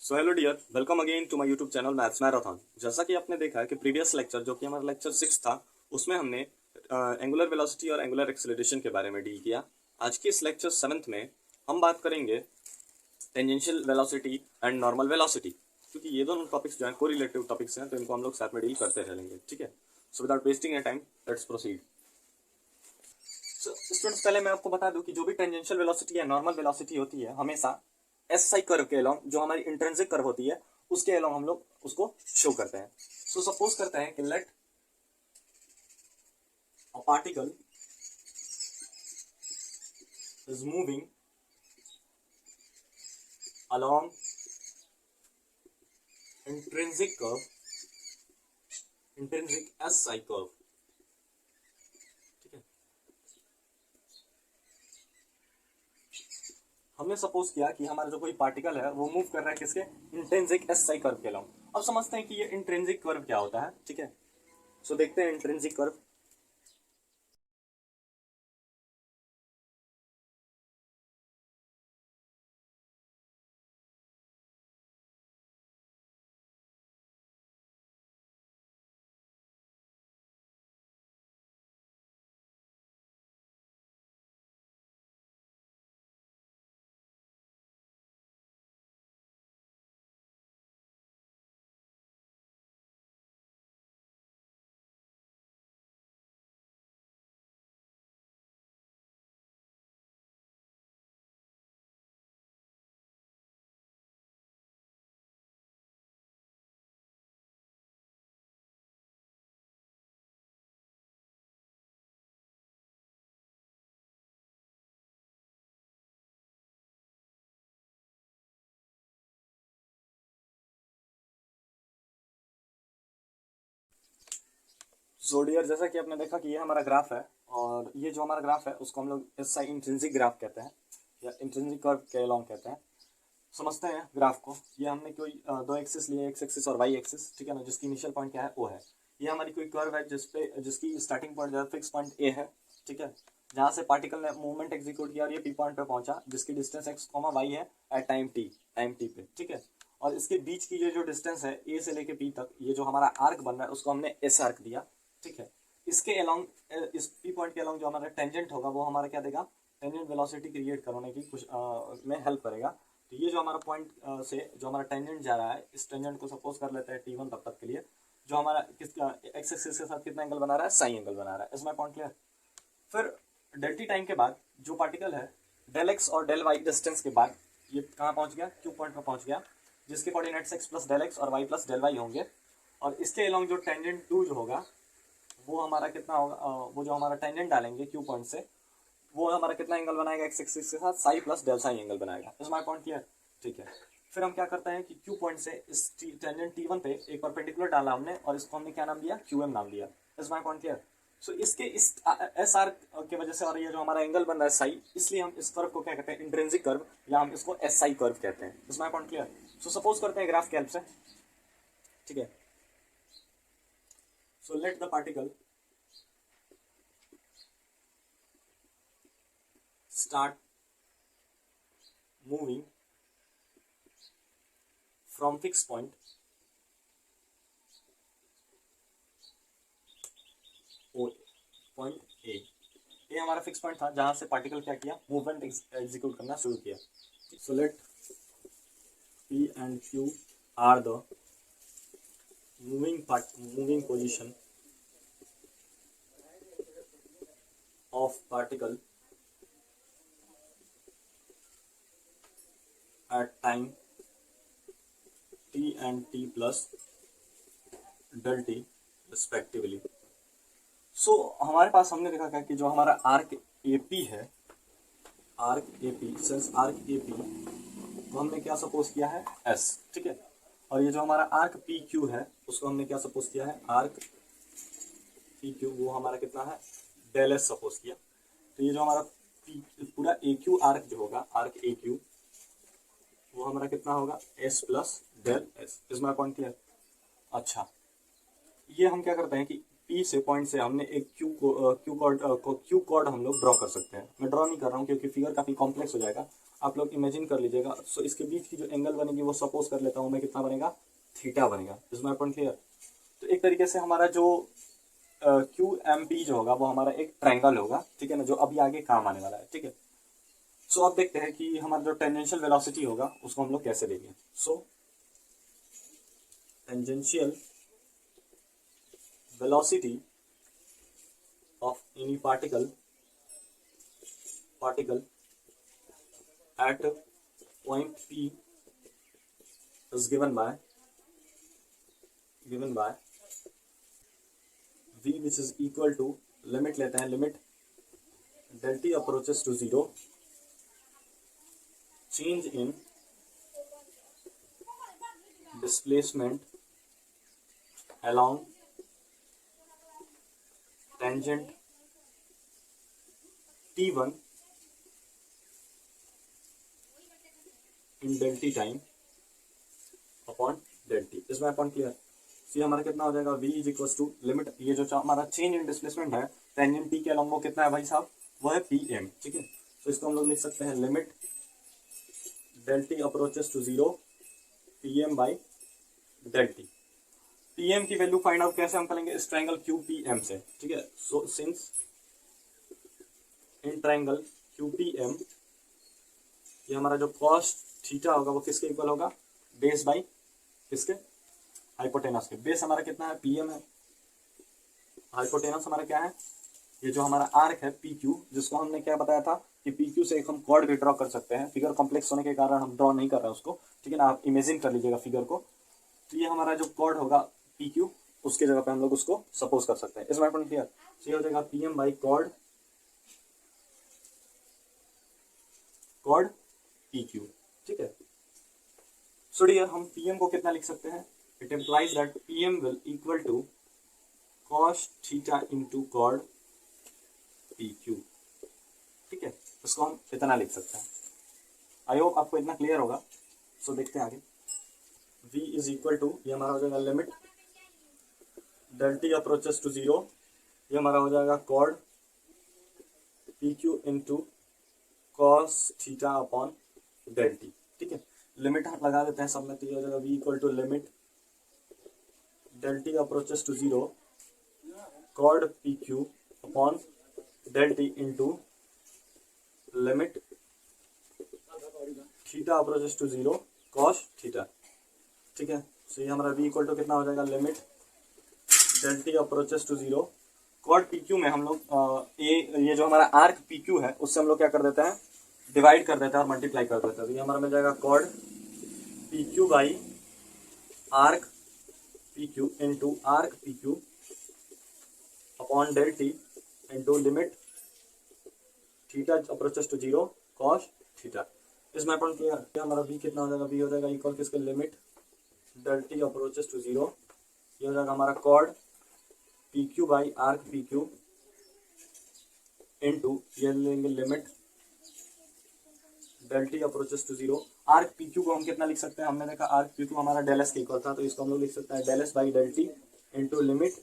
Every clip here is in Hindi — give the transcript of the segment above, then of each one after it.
So hello dear, welcome again to my YouTube channel maths marathon. जैसा कि आपने देखा है कि प्रीवियस लेक्चर जो कि हमारा लेक्चर 6 था, उसमें हमने एंगुलर वेलोसिटी और एंगुलर एक्सेलरेशन के बारे में डील किया। आज के इस लेक्चर 7 में हम बात करेंगे tangential velocity and normal velocity, क्योंकि ये दोनों टॉपिक्स जो है कोरिलेटिव टॉपिक्स हैं, तो इनको हम लोग साथ में डील करते रहेंगे। ठीक है, so without wasting time let's proceed. Students, पहले मैं आपको बता दूं कि जो भी टेंजेंशियल वेलोसिटी या नॉर्मल वेलोसिटी होती है, हमेशा एस आई कर्व के अलोंग, जो हमारी इंट्रिंसिक कर्व होती है, उसके अलोंग हम लोग उसको शो करते हैं। सो सपोज करते हैं कि let a particle is moving along intrinsic curve, intrinsic S I curve. ठीक है, हमने सपोज किया कि हमारा जो कोई पार्टिकल है वो मूव कर रहा है किसके, इंट्रिंसिक एस आई कर्व के अलोंग। अब समझते हैं कि ये इंट्रिंसिक कर्व क्या होता है। ठीक है, सो देखते हैं इंट्रिंसिक कर्व। सो डियर, जैसा कि आपने देखा कि ये हमारा ग्राफ है, और ये जो हमारा ग्राफ है उसको हम लोग एस आई इंट्रिंसिक ग्राफ कहते हैं, या इंट्रिंसिक कर्व के अलोंग कहते हैं। समझते हैं ग्राफ को। ये हमने कोई दो एक्सिस लिए, एक्स एक्सिस और वाई एक्सिस। ठीक है ना, जिसकी इनिशियल पॉइंट क्या है वो है। ये हमारी कोई कर्व है जिसकी स्टार्टिंग पॉइंट जो है फिक्स पॉइंट ए है। ठीक है, जहाँ से पार्टिकल ने मूवमेंट एग्जीक्यूट किया और ये पी पॉइंट पे पहुंचा, जिसकी डिस्टेंस एक्स कॉमा वाई है एट टाइम टी पे। ठीक है, और इसके बीच की ये जो डिस्टेंस है ए से लेके पी तक, ये जो हमारा आर्क बन रहा है उसको हमने एस आर्क दिया। ठीक है, इसके अलोंग, इस पी पॉइंट के अलोंग जो हमारा टेंजेंट होगा वो हमारा क्या देगा, टेंजेंट वेलोसिटी क्रिएट करने की कुछ में हेल्प करेगा। तो ये जो हमारा पॉइंट से जो हमारा टेंजेंट जा रहा है, इस टेंजेंट को सपोज कर लेते हैं T1 तब तक के लिए, जो हमारा किसका एक्स एक्सिस के साथ कितना एंगल बना रहा है, साइन एंगल बना रहा है। इस माय पॉइंट क्लियर। फिर डेल टी टाइम के बाद जो पार्टिकल है, डेल एक्स और डेल वाई डिस्टेंस के बाद ये कहाँ पहुंच गया, क्यू पॉइंट पर पहुंच गया, जिसके coordinates x plus del x और वाई प्लस डेल वाई होंगे। और इसके अलोंग जो टेंजेंट टू जो होगा वो हमारा कितना होगा, वो जो हमारा टेंजेंट डालेंगे क्यू पॉइंट से, वो हमारा कितना एंगल बनाएगा, एक्स एक्सिस के साथ psi plus del psi angle बनाएगा। इस माय पॉइंट क्लियर। ठीक है, फिर हम क्या करते हैं कि क्यू पॉइंट से इस टेंजेंट टी वन पे एक परपेंडिकुलर डाला हमने, और इसको हमने क्या नाम दिया, क्यू एम नाम दिया। इस माय पॉइंट क्लियर। सो इसके इस एस आर की वजह से, और ये जो हमारा एंगल बन रहा है साई, इसलिए हम इस कर्व को क्या कहते हैं, इंट्रिंसिक कर्व, या हम इसको एस साई कर्व कहते हैं। इस my point clear. So suppose करते हैं ग्राफ की हेल्प से। ठीक है, so let the particle start moving from fixed point O, point A. ये हमारा फिक्स पॉइंट था जहां से पार्टिकल क्या किया, मूवमेंट एग्जीक्यूट करना शुरू किया। So let P and Q R the moving position of particle at time t and t plus del t respectively। सो हमारे पास हमने देखा क्या कि जो हमारा आर्क ए पी है, arc A P, since arc A P तो हमने क्या सपोज किया है, एस। ठीक है, और ये जो हमारा आर्क पी क्यू है उसको हमने क्या सपोज किया है, आर्क पी क्यू, वो हमारा कितना है, डेल एस सपोज किया। तो ये जो हमारा पी पूरा ए क्यू आर्क जो होगा, आर्क ए क्यू, वो हमारा कितना होगा, s plus del s. Is my point clear. अच्छा, ये हम क्या करते हैं कि पी से पॉइंट से हमने एक क्यू कॉर्ड हम लोग ड्रॉ कर सकते हैं। मैं ड्रॉ नहीं कर रहा हूँ क्योंकि फिगर काफी कॉम्प्लेक्स हो जाएगा, आप लोग इमेजिन कर लीजिएगा। सो इसके बीच की जो एंगल बनेगी वो सपोज कर लेता हूँ मैं कितना बनेगा, थीटा बनेगा। Is my point clear? तो एक तरीके से हमारा जो क्यू एम पी जो होगा वो हमारा एक ट्रायंगल होगा, ठीक है ना, जो अभी आगे काम आने वाला है, ठीक है। सो अब देखते हैं कि हमारा जो टेंजेंशियल वेलोसिटी होगा उसको हम लोग कैसे देंगे। So tangential velocity of any particle at point P is given by v which is equal to, limit लेते हैं, limit del t approaches to 0, change in displacement along tangent t1 in del t time upon del t। इसमें अपॉन क्लियर? सी हमारा कितना हो जाएगा, v is equal to limit, ये जो हमारा चेंज इन डिस्प्लेसमेंट है टेंजेंट t के अलॉन्ग वो कितना है भाई साहब, वो है pm, ठीक है। तो इसको हम लोग लिख सकते हैं limit del t approaches to 0 pm by del t। pm की वैल्यू फाइंड आउट कैसे हम करेंगे, इस ट्रायंगल QPM से, ठीक है। So since in triangle QPM ये हमारा जो कॉस थीटा होगा वो किसके इक्वल होगा, बेस बाई किसके, हाइपोटेनस के। बेस हमारा कितना है, पीएम है, हाइपोटेनस हमारा क्या है, ये जो हमारा आर्क है PQ, जिसको हमने क्या बताया था कि PQ से एक हम कॉर्ड भी ड्रॉ कर सकते हैं। फिगर कॉम्प्लेक्स होने के कारण हम ड्रॉ नहीं कर रहे हैं उसको, ठीक है ना, आप इमेजिन कर लीजिएगा फिगर को। तो ये हमारा जो कॉर्ड होगा PQ, उसके जगह पे हम लोग उसको सपोज कर सकते हैं। इस बार क्लियर? ये हो जाएगा PM बाई कॉर्ड PQ, ठीक है। सो डियर हम PM को कितना लिख सकते हैं, it implies that PM will equal to cos theta into chord PQ, ठीक है। इसको हम इतना लिख सकते हैं। आई होप आपको इतना क्लियर होगा। सो देखते हैं आगे। V इज इक्वल टू, ये हमारा हो जाएगा limit del t approaches to 0, ये हमारा हो जाएगा chord PQ into cos theta upon del t, ठीक है। लिमिट लगा देते हैं सब में, तो ये हो जाएगा v equal to limit del t approaches to 0 chord PQ upon del t into limit theta approaches to 0 cos theta, ठीक है। सो ये हमारा v इक्वल टू कितना हो जाएगा, limit del t approaches to 0 chord PQ में हम लोग ये जो हमारा आर्क PQ है उससे हम लोग क्या कर देते हैं, डिवाइड कर देते हैं और मल्टीप्लाई कर देते हैं। तो ये हमारा मिल जाएगा chord PQ by arc PQ into arc PQ upon del t into limit theta approaches to 0 cos theta. Is my point clear? ये हमारा v कितना हो जाएगा, v हो जाएगा इक्वल किसके, limit del t approaches to 0, ये हो जाएगा हमारा chord PQ by arc PQ into ये लेंगे limit del t approaches to 0। Arc PQ को हम कितना लिख सकते हैं, हमने देखा आर्क PQ हमारा del s के इक्वल था, तो इसको हम लोग लिख सकते हैं del s by del t into limit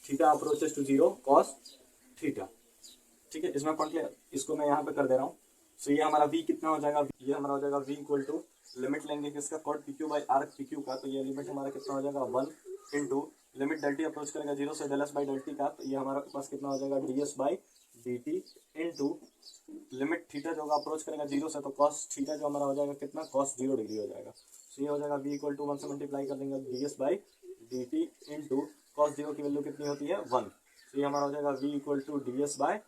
theta approaches to 0 cos theta, ठीक है। इसमें पॉइंट क्लियर? इसको मैं यहाँ पे कर दे रहा हूँ। सो ये हमारा v कितना हो जाएगा, ये हमारा हो जाएगा v इक्वल टू लिमिट लेंगे किसका, chord PQ by arc PQ का, तो ये लिमिट हमारा कितना हो जाएगा 1 into limit del t approach करेगा 0 से del s by del t का, तो ये हमारे पास कितना हो जाएगा ds by dt into limit theta जो होगा अप्रोच करेगा 0 से, तो कॉस थीटा जो हमारा हो जाएगा कितना, कॉस 0 डिग्री हो जाएगा। सो ये हो जाएगा v इक्वल टू 1 से मल्टीप्लाई कर देंगे ds by dt into cos 0 की वैल्यू कितनी होती है 1। तो ये हमारा हो जाएगा v equal to ds by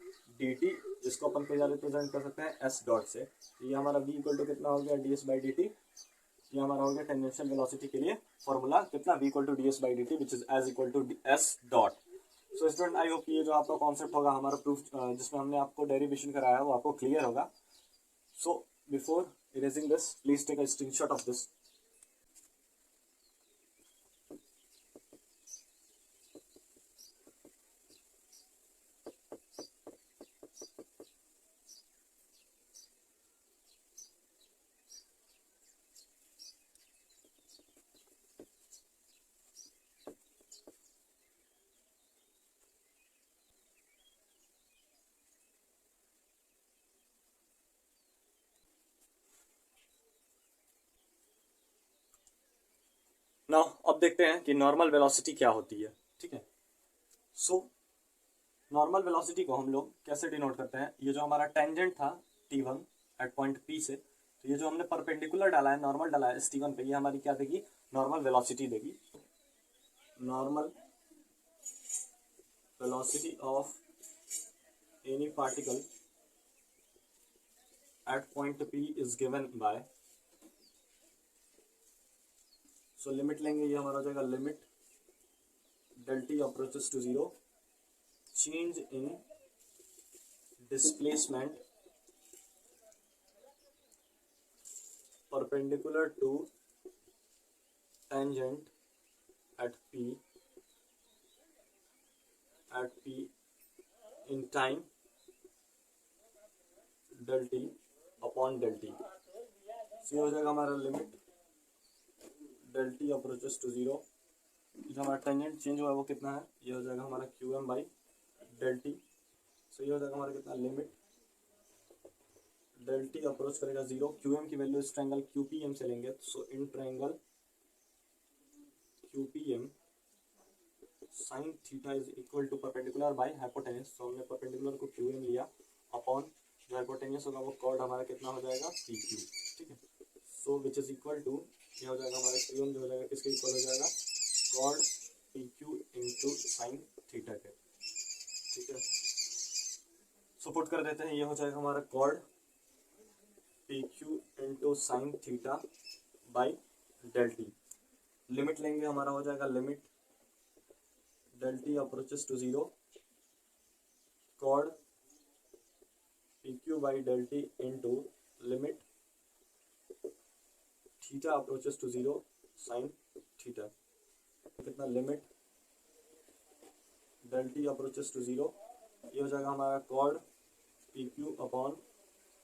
dt, जिसको अपन फिर रिप्रेजेंट कर सकते हैं s डॉट से। ये हमारा v इक्वल टू कितना हो गया ds बाई dt, ये हमारा हो गया टेंजेंशियल वेलोसिटी के लिए फॉर्मूला कितना, v equal to ds by dt which is s equal to s dot. So student I hope ये जो आपका कॉन्सेप्ट होगा हमारा प्रूफ जिसमें हमने आपको डेरिवेशन कराया है वो आपको क्लियर होगा। So before erasing this please take a screenshot of this. Now अब देखते हैं कि नॉर्मल वेलोसिटी क्या होती है। ठीक है, सो नॉर्मल वेलोसिटी को हम लोग कैसे डिनोट करते हैं, ये जो हमारा टेंजेंट था t1 एट पॉइंट P से, तो ये जो हमने परपेंडिकुलर डाला है, नॉर्मल डाला है इस t1 पे, ये हमारी क्या देगी, नॉर्मल वेलोसिटी देगी। Normal velocity of any particle at point P is given by, so limit लेंगे, ये हमारा हो जाएगा limit del t approaches to 0, change in displacement perpendicular to tangent at P in time del t upon del t। so ये हो जाएगा हमारा limit del t approaches to 0, जो हमारा टेंजेंट चेंज हुआ है वो कितना है, ये हो जाएगा हमारा QM बाई del t। सो ये हो जाएगा हमारा कितना, लिमिट del t अप्रोच करेगा 0, QM की वैल्यू इस ट्रायंगल QPM से लेंगे, so in triangle QPM sine theta is equal to perpendicular by hypotenuse, so हमने परपेंडिकुलर को QM लिया अपॉन जो हाइपोटेन्यूज होगा वो कॉर्ड हमारा कितना हो जाएगा PQ। ठीक है, सो विच इज इक्वल टू, ये हो जाएगा हमारा QM जो हो जाएगा किसके इक्वल हो जाएगा, chord PQ into sine theta के। ठीक है, सो पुट कर देते हैं, ये हो जाएगा हमारा chord PQ into sine theta by del t। Limit लेंगे, हमारा हो जाएगा limit del t approaches to 0, chord PQ by del t into limit theta approaches to 0 sine theta, कितना, limit del t approaches to 0, ये हो जाएगा हमारा कॉर्ड PQ अपॉन,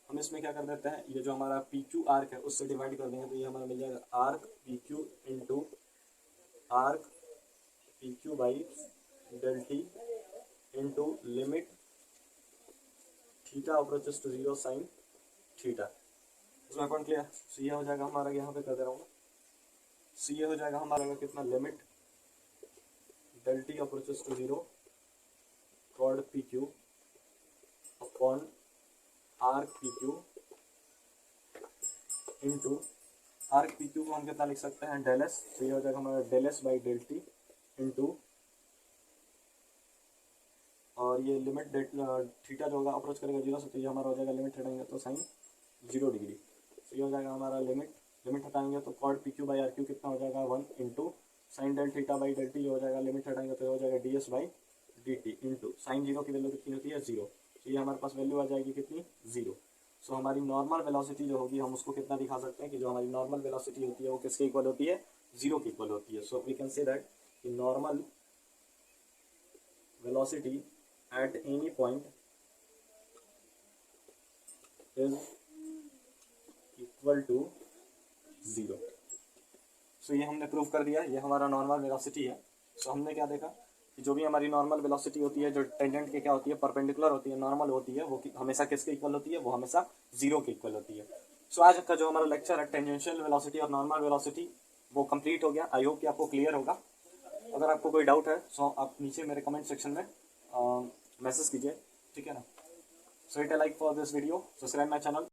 हम इसमें क्या कर देते हैं, ये जो हमारा PQ आर्क है उससे डिवाइड कर देंगे, तो ये हमारा मिल जाएगा arc PQ into arc PQ by del t into limit theta approaches to 0 sine theta. इसमें पॉइंट क्लियर, सो ये हो जाएगा हमारा, यहाँ पे कर दे रहा हूँ, सो ये हो जाएगा हमारा कितना, limit del t approaches to 0, chord PQ upon arc PQ into arc PQ को हम कितना लिख सकते हैं, del s, तो ये हो जाएगा हमारा del s by del t into, और ये लिमिट थीटा जो होगा अप्रोच करेगा 0 से, तो ये हमारा हो जाएगा लिमिट हटाएंगे तो साइन 0 डिग्री, तो ये हो जाएगा हमारा लिमिट हटाएंगे तो कॉर्ड PQ बाई RQ कितना हो जाएगा 1 into sine del theta by del t हो जाएगा, लिमिट हटाएंगे तो हो जाएगा ds by dt into sine 0 की वैल्यू कितनी होती है 0, तो ये हमारे पास वैल्यू आ जाएगी कितनी 0। सो हमारी नॉर्मल वेलोसिटी जो होगी हम उसको कितना दिखा सकते हैं कि जो हमारी नॉर्मल वेलोसिटी होती है वो किसके इक्वल होती है, 0 के इक्वल होती है। So we can say that कि normal velocity at any point is equal to 0। So ये हमने प्रूव कर दिया, ये हमारा नॉर्मल वेलोसिटी है। सो हमने क्या देखा कि जो भी हमारी नॉर्मल वेलोसिटी होती है, जो टेंजेंट के क्या होती है, परपेंडिकुलर होती है, नॉर्मल होती है, वो हमेशा किसके इक्वल होती है, वो हमेशा 0 के इक्वल होती है। सो आज का जो हमारा लेक्चर है टेंजेंशियल वेलोसिटी और नॉर्मल वेलोसिटी वो कंप्लीट हो गया। आई होप कि आपको क्लियर होगा। अगर आपको कोई डाउट है सो आप नीचे मेरे कमेंट सेक्शन में मैसेज कीजिए, ठीक है ना। सो hit a like for this video, subscribe my channel.